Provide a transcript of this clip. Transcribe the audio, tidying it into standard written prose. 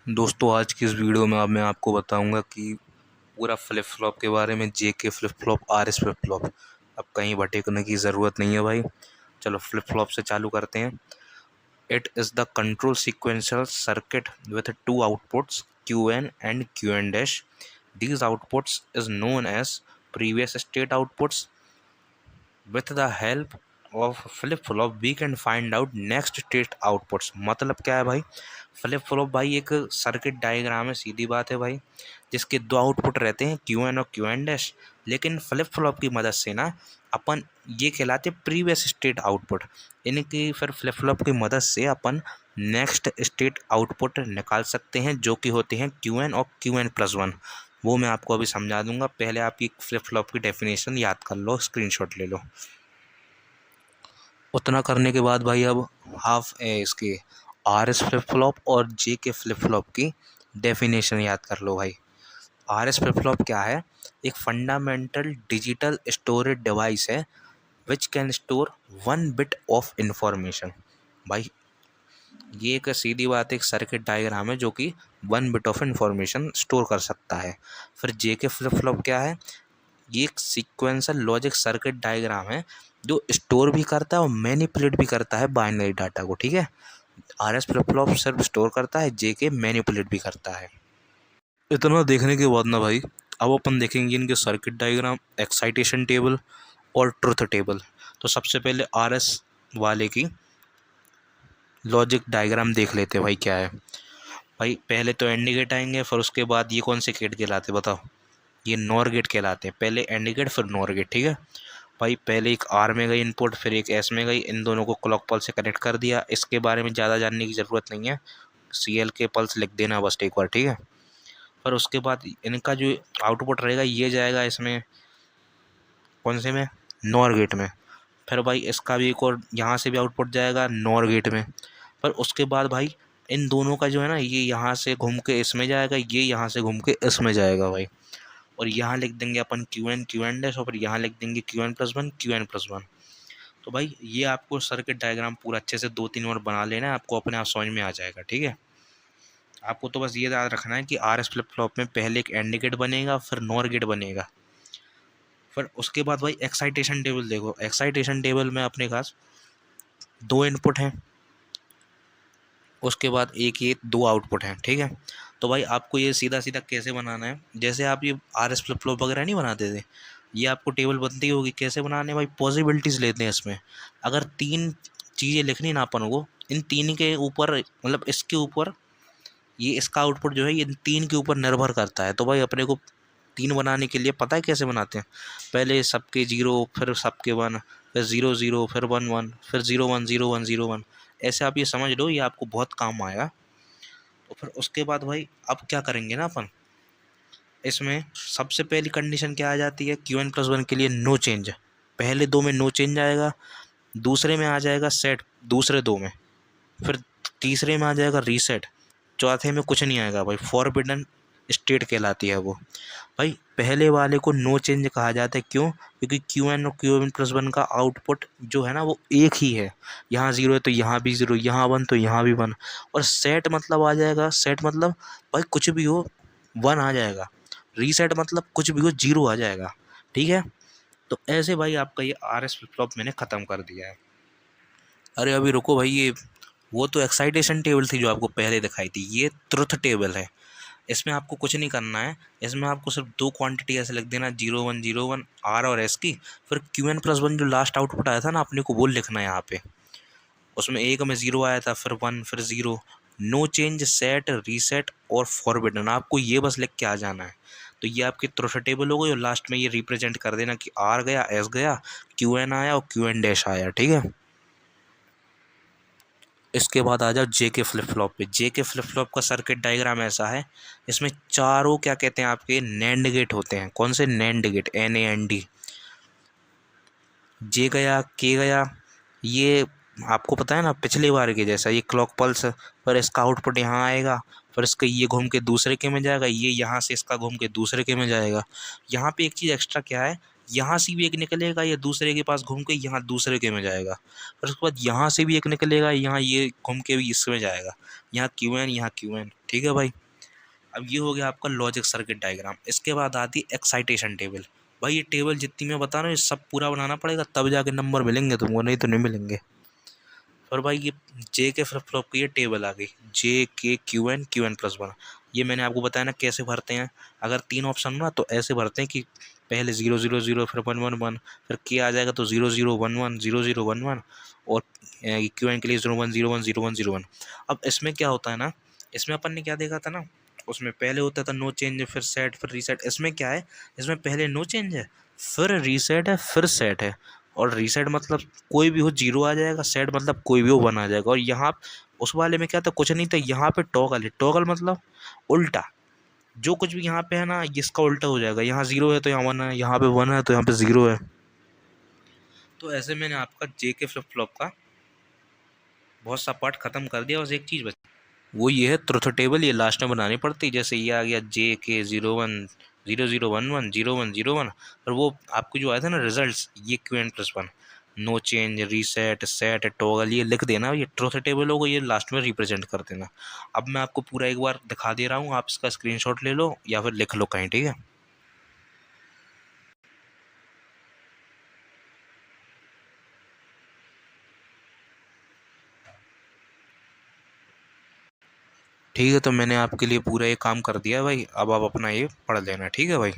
दोस्तों आज की इस वीडियो में अब मैं आपको बताऊंगा कि पूरा फ्लिप फ्लॉप के बारे में। जे के flip flop, R S flip flop. अब कहीं भटकने की ज़रूरत नहीं है भाई। चलो फ्लिप फ्लॉप से चालू करते हैं। It is the control sequential circuit with two outputs Q N and Q N dash. These outputs is known as previous state outputs. With the help of flip flop we can find out next state outputs. मतलब क्या है भाई? Flip flop भाई एक circuit diagram है, सीधी बात है भाई, जिसके दो आउटपुट रहते हैं क्यू एन और क्यू एन डैश। लेकिन फ्लिप फ्लॉप की मदद से ना अपन ये कहलाते प्रीवियस स्टेट आउटपुट। इनकी फिर फ्लिप फ्लॉप की मदद से अपन नेक्स्ट स्टेट आउटपुट निकाल सकते हैं, जो कि होते हैं क्यू एन और क्यू एन प्लस वन। वो मैं आपको अभी समझा दूंगा। पहले आप ये फ्लिप फ्लॉप की डेफिनेशन याद कर लो, स्क्रीनशॉट ले लो। उतना करने के बाद भाई अब इसके आर एस फ्लिप फ्लॉप और जे के फ्लिप फ्लॉप की डेफिनेशन याद कर लो भाई। आर एस फ्लिप फ्लॉप क्या है? एक फंडामेंटल डिजिटल स्टोरेज डिवाइस है which can store 1 bit of information. भाई ये एक सीधी बात है, एक सर्किट डायग्राम है जो कि 1 बिट ऑफ इंफॉर्मेशन स्टोर कर सकता है। फिर जे के फ्लिप फ्लॉप क्या है? ये एक सीक्वेंशियल लॉजिक सर्किट डायग्राम है जो स्टोर भी करता है और मैनिपुलेट भी करता है बाइनरी डाटा को। ठीक है, आर एस फ्लिप फ्लॉप सिर्फ स्टोर करता है, जे के मैनिपुलेट भी करता है। इतना देखने के बाद ना भाई अब अपन देखेंगे इनके सर्किट डायग्राम, एक्साइटेशन टेबल और ट्रुथ टेबल। तो सबसे पहले आर एस वाले की लॉजिक डायग्राम देख लेते हैं भाई क्या है। भाई पहले तो एंड गेट आएंगे, फिर उसके बाद ये कौन से गेट कहलाते बताओ? ये नॉर गेट कहलाते हैं। पहले एंड गेट फिर नॉर गेट। ठीक है भाई, पहले एक आर में गई इनपुट, फिर एक एस में गई, इन दोनों को क्लॉक पल्स से कनेक्ट कर दिया। इसके बारे में ज़्यादा जानने की ज़रूरत नहीं है, सी एल के पल्स लिख देना बस एक बार। ठीक है, पर उसके बाद इनका जो आउटपुट रहेगा ये जाएगा इसमें, कौन से में? नॉर गेट में। फिर भाई इसका भी एक और यहाँ से भी आउटपुट जाएगा नॉर गेट में। पर उसके बाद भाई इन दोनों का जो है ना, ये यहाँ से घूम के इसमें जाएगा, ये यहाँ से घूम के इसमें जाएगा भाई। और यहाँ लिख देंगे अपन क्यू एन डैश, और फिर यहाँ लिख देंगे Q N plus one, Q N plus one. तो भाई ये आपको सर्किट डायग्राम पूरा अच्छे से 2-3 बार बना लेना है, आपको अपने आप समझ में आ जाएगा। ठीक है, आपको तो बस ये याद रखना है कि आर एस फ्लिप फ्लॉप में पहले एक एंड गेट बनेगा, फिर नॉर गेट बनेगा। फिर उसके बाद भाई एक्साइटेशन टेबल देखो। एक्साइटेशन टेबल में अपने पास दो इनपुट हैं, उसके बाद एक ये दो आउटपुट हैं। ठीक है, तो भाई आपको ये सीधा सीधा कैसे बनाना है, जैसे आप ये आर एस फ्लिप फ्लॉप वगैरह नहीं बनाते थे, ये आपको टेबल बनती होगी। कैसे बनाने भाई? पॉसिबिलिटीज़ लेते हैं इसमें। अगर 3 चीज़ें लिखनी ना अपन को, इन 3 के ऊपर, मतलब इसके ऊपर, ये इसका आउटपुट जो है ये 3 के ऊपर निर्भर करता है। तो भाई अपने को 3 बनाने के लिए पता है कैसे बनाते हैं? पहले सबके 0, फिर सबके 1, फिर 0 0, फिर 1 1, फिर 0 1 0 1 0 1। ऐसे आप ये समझ लो, ये आपको बहुत काम आएगा। तो फिर उसके बाद भाई अब क्या करेंगे ना अपन, इसमें सबसे पहली कंडीशन क्या आ जाती है? क्यू एन प्लस वन के लिए नो चेंज। पहले दो में नो चेंज आएगा, दूसरे में आ जाएगा सेट, दूसरे दो में, फिर तीसरे में आ जाएगा रीसेट, चौथे में कुछ नहीं आएगा भाई, फॉरबिडन स्टेट कहलाती है वो। भाई पहले वाले को नो चेंज कहा जाता है, क्यों? क्योंकि क्यू एन और क्यू एन प्लस वन का आउटपुट जो है ना वो एक ही है। यहाँ ज़ीरो है तो यहाँ भी ज़ीरो, यहाँ वन तो यहाँ भी वन। और सेट मतलब आ जाएगा, सेट मतलब भाई कुछ भी हो वन आ जाएगा, रीसेट मतलब कुछ भी हो जीरो आ जाएगा। ठीक है, तो ऐसे भाई आपका ये आर एस फ्लिप फ्लॉप मैंने ख़त्म कर दिया है। अरे अभी रुको भाई, ये वो तो एक्साइटेशन टेबल थी जो आपको पहले दिखाई थी, ये ट्रुथ टेबल है। इसमें आपको कुछ नहीं करना है, इसमें आपको सिर्फ दो क्वांटिटी ऐसे लिख देना, 0101 आर और एस की। फिर क्यू एन प्लस वन जो लास्ट आउटपुट आया था ना, अपने को वो लिखना है यहाँ पे। उसमें एक में 0 आया था, फिर 1, फिर 0। नो चेंज, सेट, रीसेट और फॉरबिडन, आपको ये बस लिख के आ जाना है। तो ये आपकी ट्रुथ टेबल हो गई, और लास्ट में ये रिप्रेजेंट कर देना कि आर गया, एस गया, क्यू एन आया और क्यू एन डैश आया। ठीक है, इसके बाद आ जाओ जे के फ्लिप फ्लॉप पे। जे के फ्लिप फ्लॉप का सर्किट डायग्राम ऐसा है, इसमें चारों क्या कहते हैं आपके नैंड गेट होते हैं। कौन से? NAND gate, NAND। जे गया, के गया, ये आपको पता है ना पिछली बार के जैसा, ये क्लॉक पल्स, पर इसका आउटपुट यहाँ आएगा, फिर इसका ये घूम के दूसरे के में जाएगा, ये यहाँ से इसका घूम के दूसरे के में जाएगा। यहाँ पे एक चीज़ एक्स्ट्रा क्या है, यहाँ से भी एक निकलेगा, ये दूसरे के पास घूम के यहाँ दूसरे के में जाएगा, फिर उसके बाद यहाँ से भी एक निकलेगा, यहाँ ये घूम के भी इसमें जाएगा, यहाँ क्यू एन, यहाँ क्यू एन। ठीक है भाई, अब ये हो गया आपका लॉजिक सर्किट डायग्राम। इसके बाद आती है एक्साइटेशन टेबल। भाई ये टेबल जितनी मैं बता रहा हूँ ये सब पूरा बनाना पड़ेगा, तब जाके नंबर मिलेंगे तुमको, नहीं तो नहीं मिलेंगे। और भाई ये जे के फ्लिप फ्लॉप की ये टेबल आ गई, जे के क्यू एन प्लस वन। ये मैंने आपको बताया ना कैसे भरते हैं। अगर तीन ऑप्शन हो ना तो ऐसे भरते हैं कि पहले 0 0 0 फिर 1 1 1, फिर के आ जाएगा तो 0 0 1 1 0 0 1 1, और क्यू एन के लिए 0 1 0 1 0 1 0 1। अब इसमें क्या होता है ना, इसमें अपन ने क्या देखा था ना, उसमें पहले होता था नो चेंज फिर सेट फिर रीसेट। इसमें क्या है, इसमें पहले नो चेंज है, फिर रीसेट है, फिर सेट है। और रीसेट मतलब कोई भी हो जीरो आ जाएगा, सेट मतलब कोई भी हो वन आ जाएगा। और यहाँ उस वाले में क्या था, कुछ नहीं था, यहाँ पे टॉगल है। टॉगल मतलब उल्टा, जो कुछ भी यहाँ पे है ना इसका उल्टा हो जाएगा। यहाँ जीरो है तो यहाँ वन है, यहाँ पे वन है तो यहाँ पे जीरो है। तो ऐसे मैंने आपका जे के फ्लिप फ्लॉप का बहुत सा पार्ट खत्म कर दिया। बस एक चीज़ बची, वो ये है ट्रुथ टेबल। ये लास्ट में बनानी पड़ती, जैसे ये आ गया जे के 0 1 0 0 1 1 0 1 0 1, और वो आपको जो आया था ना रिजल्ट्स, ये Q N plus one, no change, reset, set, toggle, ये लिख देना। ये ट्रुथ टेबल होगा, ये लास्ट में रिप्रेजेंट कर देना। अब मैं आपको पूरा एक बार दिखा दे रहा हूँ, आप इसका स्क्रीनशॉट ले लो या फिर लिख लो कहीं, ठीक है। ठीक है, तो मैंने आपके लिए पूरा ये काम कर दिया है भाई, अब आप अपना ये पढ़ लेना, ठीक है भाई।